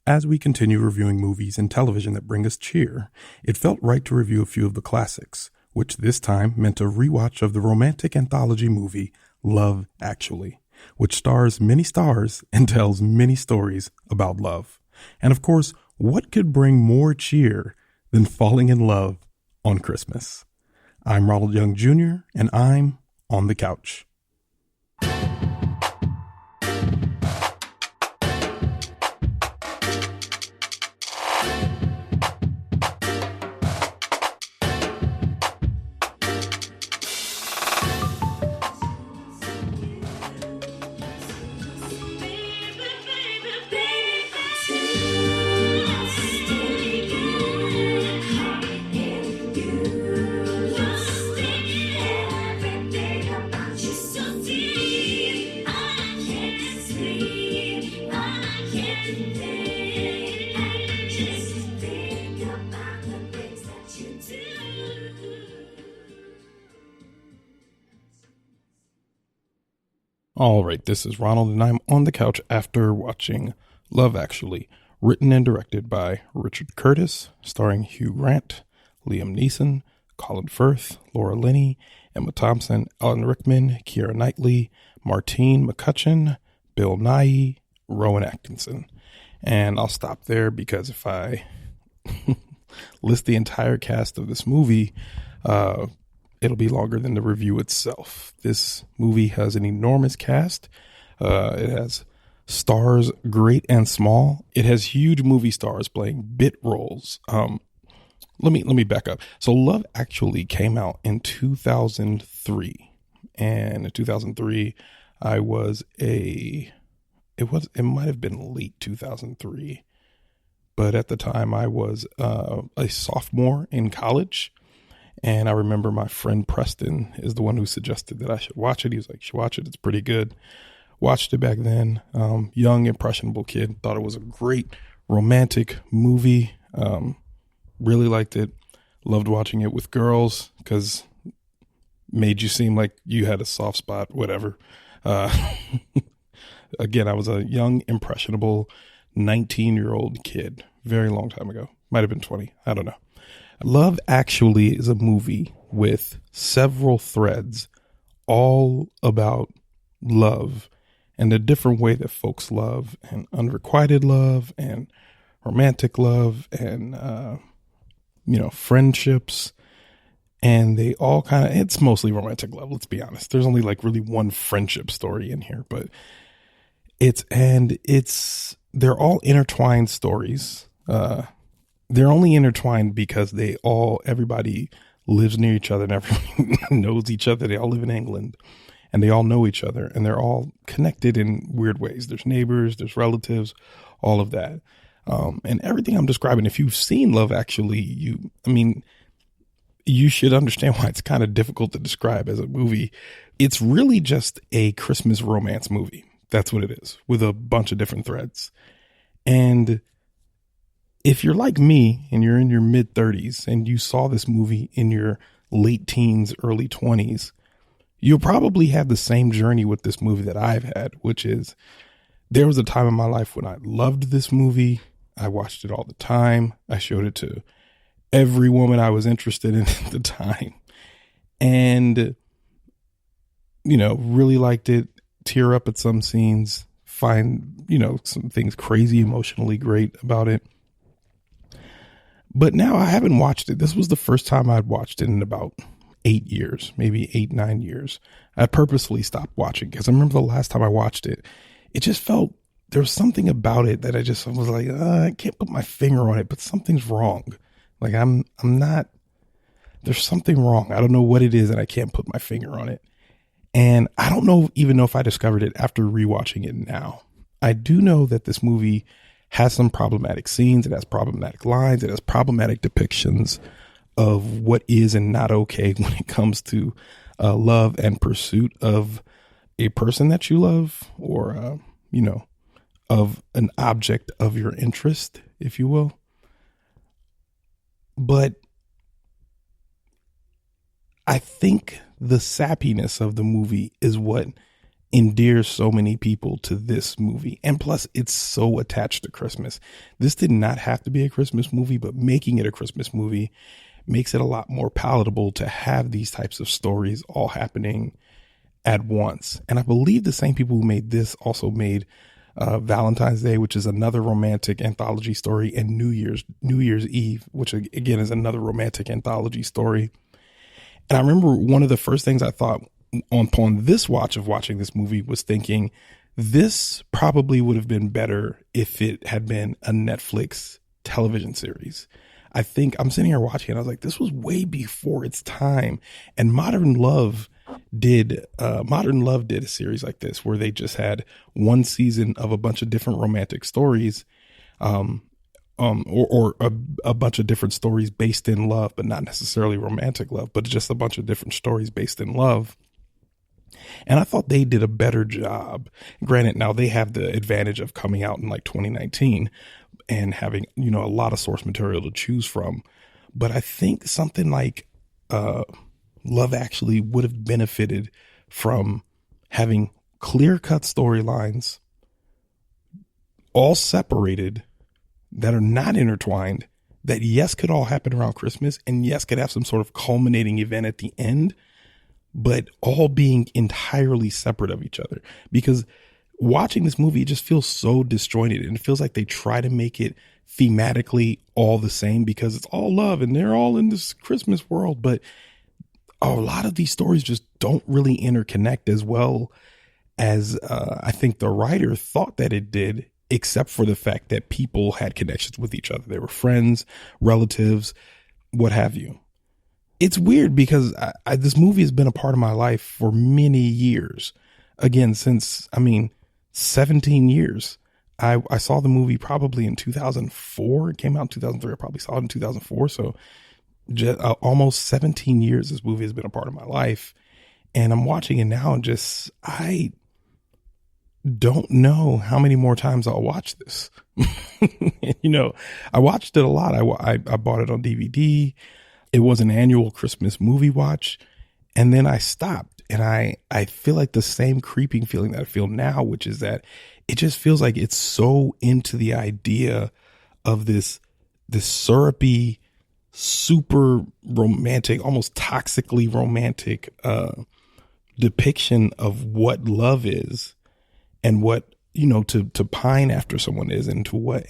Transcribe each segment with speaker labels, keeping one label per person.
Speaker 1: As we continue reviewing movies and television that bring us cheer, it felt right to review a few of the classics, which this time meant a rewatch of the romantic anthology movie Love Actually, which stars many stars and tells many stories about love. And of course, what could bring more cheer than falling in love on Christmas? I'm Ronald Young Jr., and I'm on the couch. All right, this is Ronald, and I'm on the couch after watching Love Actually, written and directed by Richard Curtis, starring Hugh Grant, Liam Neeson, Colin Firth, Laura Linney, Emma Thompson, Alan Rickman, Keira Knightley, Martine, McCutcheon, Bill Nighy, Rowan Atkinson. And I'll stop there because if I list the entire cast of this movie, it'll be longer than the review itself. This movie has an enormous cast. It has stars great and small. It has huge movie stars playing bit roles. Let me back up. So Love Actually came out in 2003. And in 2003, it might have been late 2003. But at the time I was a sophomore in college. And I remember my friend Preston is the one who suggested that I should watch it. He was like, you should watch it. It's pretty good. Watched it back then. Young, impressionable kid. Thought it was a great romantic movie. Really liked it. Loved watching it with girls because made you seem like you had a soft spot, whatever. Again, I was a young, impressionable 19-year-old kid. Very long time ago. Might have been 20. I don't know. Love Actually is a movie with several threads all about love and the different way that folks love, and unrequited love and romantic love and, friendships. And they all it's mostly romantic love. Let's be honest. There's only like really one friendship story in here, but they're all intertwined stories. They're only intertwined because everybody lives near each other and everyone knows each other. They all live in England and they all know each other and they're all connected in weird ways. There's neighbors, there's relatives, all of that. And everything I'm describing, if you've seen Love Actually, you should understand why it's kind of difficult to describe as a movie. It's really just a Christmas romance movie. That's what it is, with a bunch of different threads. And if you're like me and you're in your mid 30s and you saw this movie in your late teens, early 20s, you'll probably have the same journey with this movie that I've had, which is there was a time in my life when I loved this movie. I watched it all the time. I showed it to every woman I was interested in at the time and, really liked it, tear up at some scenes, find, some things crazy, emotionally great about it. But now I haven't watched it. This was the first time I'd watched it in about 8 years, maybe 8-9 years. I purposefully stopped watching because I remember the last time I watched it, it just felt, there was something about it that I was like, I can't put my finger on it, but something's wrong. Like there's something wrong. I don't know what it is and I can't put my finger on it. And I don't even know if I discovered it after rewatching it now. I do know that this movie has some problematic scenes. It has problematic lines. It has problematic depictions of what is and not okay when it comes to love and pursuit of a person that you love or, of an object of your interest, if you will. But I think the sappiness of the movie is what endears so many people to this movie. And plus, it's so attached to Christmas. This did not have to be a Christmas movie, but making it a Christmas movie makes it a lot more palatable to have these types of stories all happening at once. And I believe the same people who made this also made Valentine's Day, which is another romantic anthology story, and New Year's Eve, which again is another romantic anthology story. And I remember one of the first things I thought upon this watching this movie was thinking, this probably would have been better if it had been a Netflix television series. I think I'm sitting here watching and I was like, this was way before its time. And Modern Love did a series like this where they just had one season of a bunch of different romantic stories, or a bunch of different stories based in love, but not necessarily romantic love, but just a bunch of different stories based in love. And I thought they did a better job. Granted, now they have the advantage of coming out in like 2019 and having, a lot of source material to choose from. But I think something like Love Actually would have benefited from having clear-cut storylines, all separated, that are not intertwined, that yes, could all happen around Christmas, and yes, could have some sort of culminating event at the end, but all being entirely separate of each other. Because watching this movie, it just feels so disjointed, and it feels like they try to make it thematically all the same because it's all love and they're all in this Christmas world. But a lot of these stories just don't really interconnect as well as I think the writer thought that it did, except for the fact that people had connections with each other. They were friends, relatives, what have you. It's weird because this movie has been a part of my life for many years. Again, since, 17 years. I saw the movie probably in 2004. It came out in 2003. I probably saw it in 2004. So just, almost 17 years this movie has been a part of my life. And I'm watching it now and I don't know how many more times I'll watch this. I watched it a lot. I bought it on DVD. It was an annual Christmas movie watch. And then I stopped, and I feel like the same creeping feeling that I feel now, which is that it just feels like it's so into the idea of this syrupy, super romantic, almost toxically romantic depiction of what love is and what, to pine after someone is, and what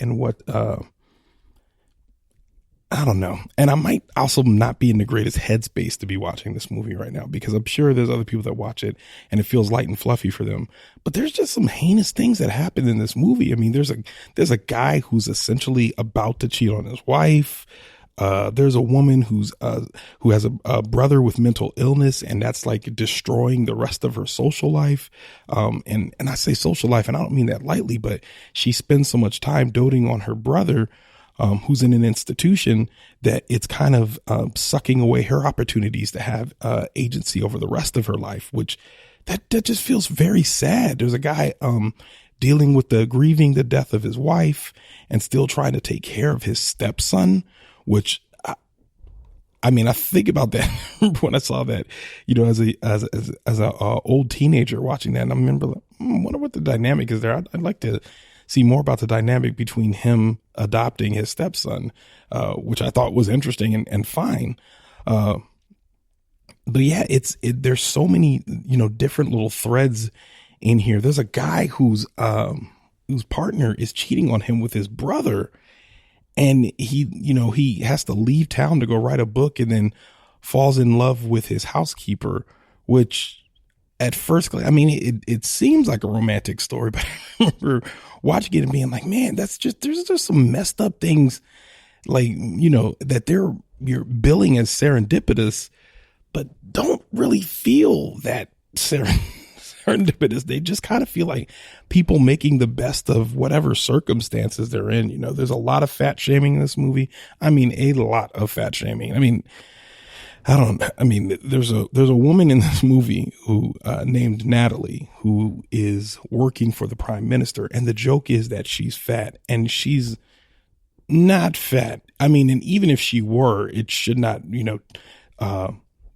Speaker 1: I don't know. And I might also not be in the greatest headspace to be watching this movie right now, because I'm sure there's other people that watch it and it feels light and fluffy for them. But there's just some heinous things that happen in this movie. There's a guy who's essentially about to cheat on his wife. There's a woman who has a brother with mental illness, and that's like destroying the rest of her social life. And I say social life, and I don't mean that lightly, but she spends so much time doting on her brother, who's in an institution, that it's kind of sucking away her opportunities to have agency over the rest of her life, which that just feels very sad. There's a guy dealing with grieving the death of his wife and still trying to take care of his stepson, which I think about that when I saw that, as a old teenager watching that, and I remember, wonder what the dynamic is there. I'd like to see more about the dynamic between him adopting his stepson, which I thought was interesting and fine. But yeah, there's so many, different little threads in here. There's a guy whose partner is cheating on him with his brother, and he has to leave town to go write a book, and then falls in love with his housekeeper, which at first, it seems like a romantic story, but I remember watching it and being like, man, there's just some messed up things, like, that you're billing as serendipitous, but don't really feel that serendipitous. They just kind of feel like people making the best of whatever circumstances they're in. There's a lot of fat shaming in this movie. A lot of fat shaming. There's a woman in this movie who named Nightly, who is working for the prime minister. And the joke is that she's fat, and she's not fat. And even if she were, it should not,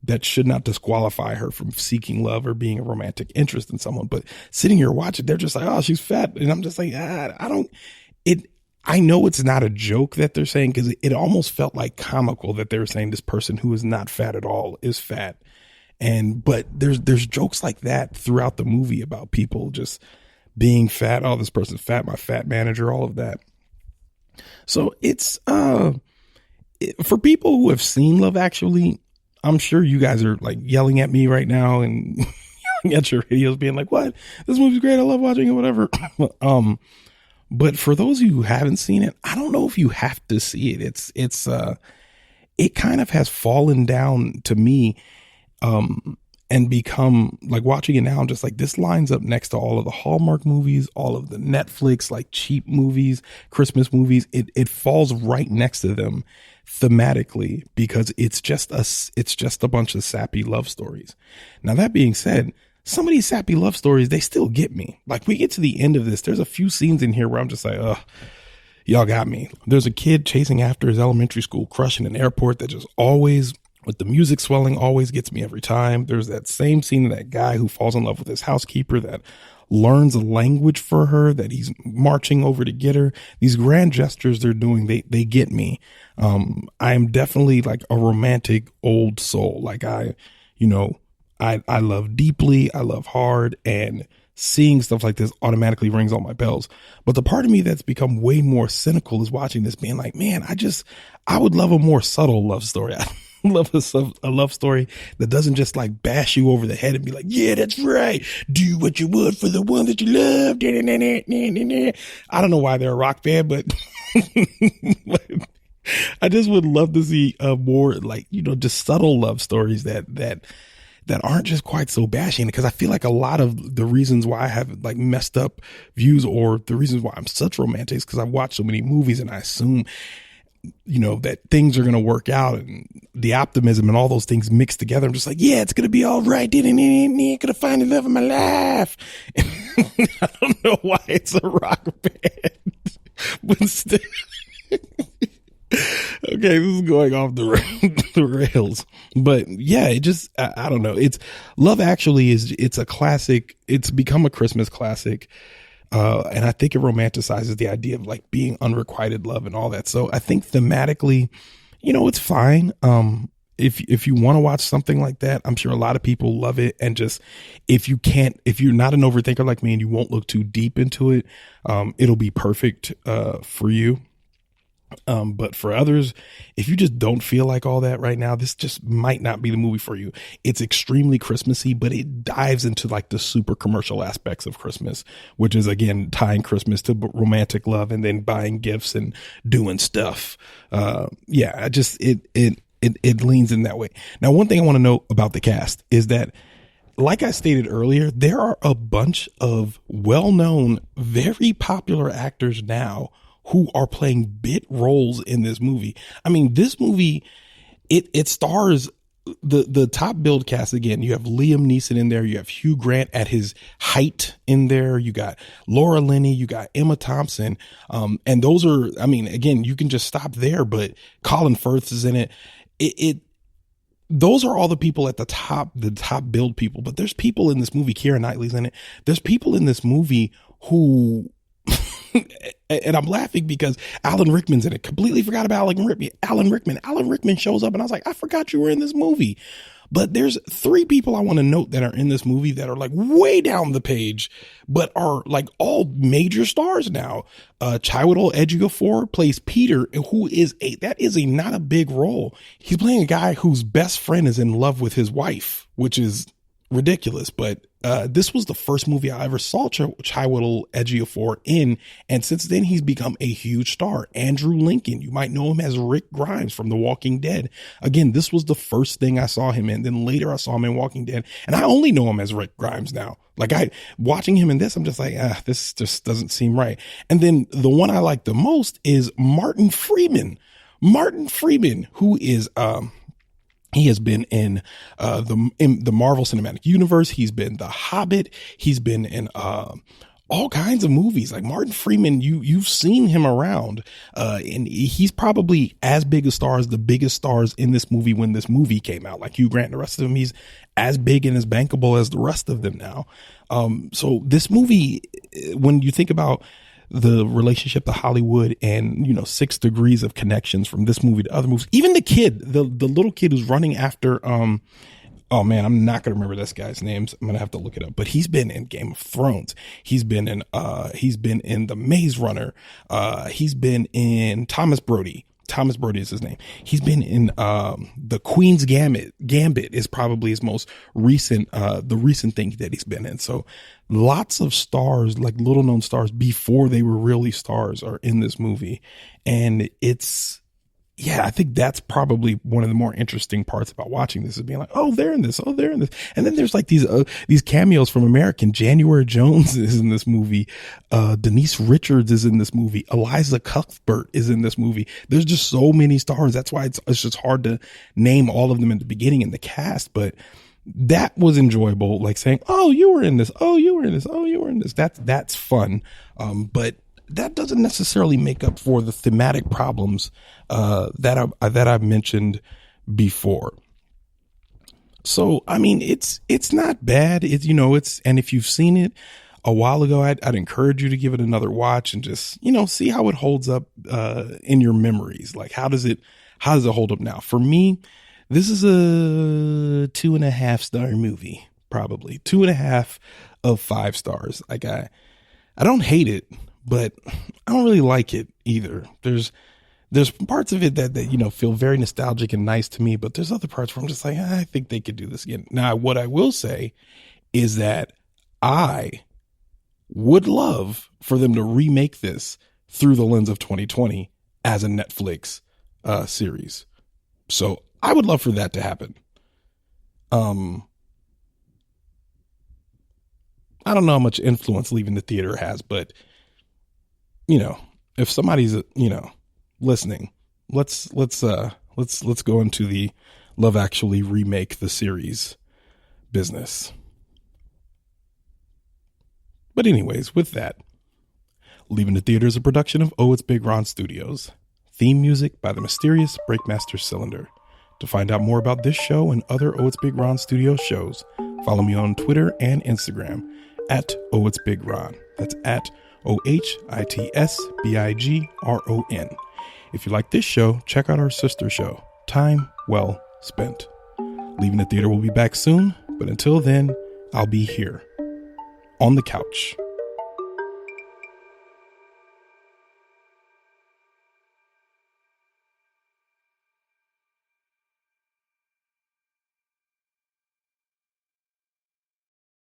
Speaker 1: that should not disqualify her from seeking love or being a romantic interest in someone. But sitting here watching, they're just like, oh, she's fat. And I'm just like, I know it's not a joke that they're saying, because it almost felt like comical that they were saying this person who is not fat at all is fat. But there's jokes like that throughout the movie about people just being fat. Oh, this person's fat, my fat manager, all of that. So it's, for people who have seen Love Actually, I'm sure you guys are like yelling at me right now and yelling at your radios being like, what? This movie's great. I love watching it, whatever. But for those of you who haven't seen it, I don't know if you have to see it. It kind of has fallen down to me, and become like, watching it now, I'm just like, this lines up next to all of the Hallmark movies, all of the Netflix, like cheap movies, Christmas movies. It falls right next to them thematically, because it's just a bunch of sappy love stories. Now, that being said, some of these sappy love stories, they still get me. Like, we get to the end of this, there's a few scenes in here where I'm just like, ugh, y'all got me. There's a kid chasing after his elementary school crush in an airport that just always, with the music swelling, always gets me every time. There's that same scene of that guy who falls in love with his housekeeper that learns a language for her, that he's marching over to get her. These grand gestures they're doing, they get me. I am definitely like a romantic old soul. Like, I love deeply, I love hard, and seeing stuff like this automatically rings all my bells. But the part of me that's become way more cynical is watching this being like, man, I would love a more subtle love story. I love a love story that doesn't just like bash you over the head and be like, yeah, that's right, do what you would for the one that you love. I don't know why they're a rock band, but I just would love to see more like, just subtle love stories that aren't just quite so bashing, because I feel like a lot of the reasons why I have like messed up views, or the reasons why I'm such romantic, is because I've watched so many movies and I assume, that things are going to work out, and the optimism and all those things mixed together. I'm just like, yeah, it's going to be all right. Going to find the love of my life. I don't know why it's a rock band, but still. Okay, this is going off the rails, but yeah, I don't know. It's Love Actually it's a classic. It's become a Christmas classic. And I think it romanticizes the idea of like being unrequited love and all that. So I think thematically, it's fine. If you want to watch something like that, I'm sure a lot of people love it. And just, if you're not an overthinker like me and you won't look too deep into it, it'll be perfect, for you. But for others, if you just don't feel like all that right now, this just might not be the movie for you. It's extremely Christmassy, but it dives into like the super commercial aspects of Christmas, which is again tying Christmas to romantic love and then buying gifts and doing stuff. It leans in that way. Now, one thing I want to note about the cast is that, like I stated earlier, there are a bunch of well-known, very popular actors now who are playing bit roles in this movie. I mean, this movie, it stars the top build cast. Again, you have Liam Neeson in there. You have Hugh Grant at his height in there. You got Laura Linney. You got Emma Thompson. And those are, I mean, again, you can just stop there, but Colin Firth is in it. Those are all the people at the top build people. But there's people in this movie. Keira Knightley's in it. There's people in this movie who, and I'm laughing because Alan Rickman's in it. Completely forgot about Alan Rickman. Alan Rickman shows up and I was like, I forgot you were in this movie. But there's three people I want to note that are in this movie that are like way down the page, but are like all major stars now. Chiwetel Ejiofor plays Peter, who is that is not a big role. He's playing a guy whose best friend is in love with his wife, which is ridiculous. But this was the first movie I ever saw Chiwetel Ejiofor in, and since then he's become a huge star. Andrew Lincoln, you might know him as Rick Grimes from The Walking Dead. Again, this was the first thing I saw him in. Then later I saw him in Walking Dead, and I only know him as Rick Grimes now. Like, watching him in this, I'm just like, this just doesn't seem right. And then the one I like the most is Martin Freeman. Martin Freeman, who is he has been in the Marvel Cinematic Universe. He's been The Hobbit. He's been in all kinds of movies. Like Martin Freeman, you've seen him around, and he's probably as big a star as the biggest stars in this movie when this movie came out. Like Hugh Grant and the rest of them, he's as big and as bankable as the rest of them now. So this movie, when you think about the relationship to Hollywood and, 6 degrees of connections from this movie to other movies, even the kid, the little kid who's running after, oh man, I'm not going to remember this guy's names. I'm going to have to look it up, but he's been in Game of Thrones. He's been in The Maze Runner. He's been in Thomas Brody. Thomas Brody is his name. He's been in The Queen's Gambit is probably his most recent, the recent thing that he's been in. So lots of stars, like little known stars before they were really stars, are in this movie. And I think that's probably one of the more interesting parts about watching this, is being like, oh, they're in this. Oh, they're in this. And then there's like these cameos from American. January Jones is in this movie. Denise Richards is in this movie. Eliza Cuthbert is in this movie. There's just so many stars. That's why it's just hard to name all of them at the beginning in the cast. But that was enjoyable. Like saying, oh, you were in this. Oh, you were in this. Oh, you were in this. That's fun. But that doesn't necessarily make up for the thematic problems that I've mentioned before. So, I mean, it's not bad. And if you've seen it a while ago, I'd encourage you to give it another watch and just, see how it holds up in your memories. Like, how does it hold up now? For me, this is a 2.5 star movie, probably 2.5 of 5 stars. Like, I don't hate it, but I don't really like it either. There's parts of it that feel very nostalgic and nice to me, but there's other parts where I'm just like, I think they could do this again. Now, what I will say is that I would love for them to remake this through the lens of 2020 as a Netflix series. So I would love for that to happen. I don't know how much influence Leaving the Theater has, but if somebody's, listening, let's go into the Love Actually remake the series business. But anyways, with that, Leaving the Theater is a production of ohitsBigRon Studios. Theme music by the mysterious Breakmaster Cylinder. To find out more about this show and other ohitsBigRon Studios shows, follow me on Twitter and Instagram at ohitsBigRon. That's at ohitsBigRon. If you like this show, check out our sister show, Time Well Spent. Leaving the Theater will be back soon, but until then, I'll be here on the couch